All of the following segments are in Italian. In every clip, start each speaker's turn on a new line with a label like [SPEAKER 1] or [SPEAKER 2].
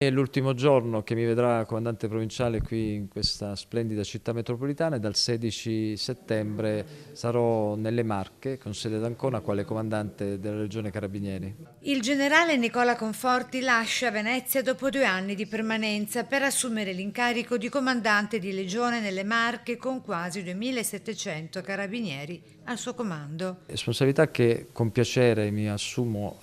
[SPEAKER 1] È l'ultimo giorno che mi vedrà comandante provinciale qui in questa splendida città metropolitana e dal 16 settembre sarò nelle Marche, con sede ad Ancona, quale comandante della Regione Carabinieri.
[SPEAKER 2] Il generale Nicola Conforti lascia Venezia dopo 2 anni di permanenza per assumere l'incarico di comandante di legione nelle Marche con quasi 2700 carabinieri al suo comando.
[SPEAKER 1] Responsabilità che con piacere mi assumo,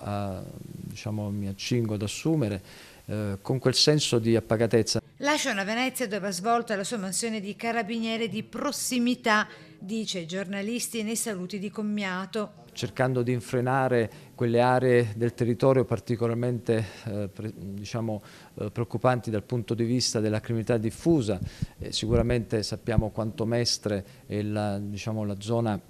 [SPEAKER 1] mi accingo ad assumere, con quel senso di appagatezza.
[SPEAKER 2] Lascia una Venezia dove ha svolto la sua mansione di carabiniere di prossimità, dice ai giornalisti nei saluti di commiato.
[SPEAKER 1] Cercando di infrenare quelle aree del territorio particolarmente preoccupanti dal punto di vista della criminalità diffusa. Sicuramente sappiamo quanto Mestre e la zona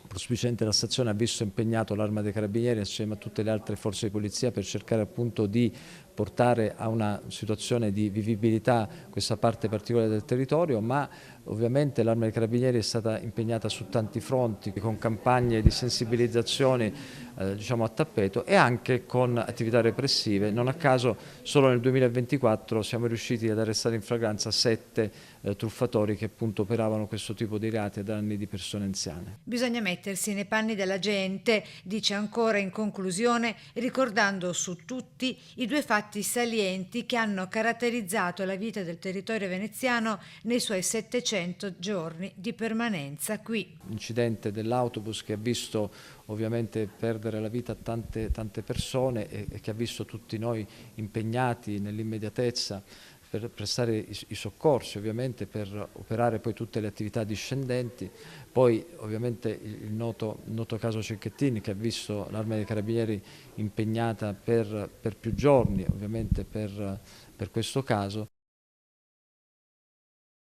[SPEAKER 1] prospiciente della stazione ha visto impegnato l'Arma dei Carabinieri assieme a tutte le altre forze di polizia per cercare appunto di portare a una situazione di vivibilità questa parte particolare del territorio, ma ovviamente l'Arma dei Carabinieri è stata impegnata su tanti fronti, con campagne di sensibilizzazione a tappeto e anche con attività repressive. Non a caso solo nel 2024 siamo riusciti ad arrestare in flagranza 7 truffatori che appunto operavano questo tipo di reati a danni di persone anziane.
[SPEAKER 2] Bisogna mettersi nei panni della gente, dice ancora in conclusione, ricordando su tutti i 2 fatti salienti che hanno caratterizzato la vita del territorio veneziano nei suoi 700 giorni di permanenza qui.
[SPEAKER 1] L'incidente dell'autobus che ha visto ovviamente perdere la vita a tante persone e che ha visto tutti noi impegnati nell'immediatezza per prestare i soccorsi, ovviamente per operare poi tutte le attività discendenti. Poi ovviamente il noto caso Cecchettin, che ha visto l'Arma dei Carabinieri impegnata per più giorni ovviamente per questo caso.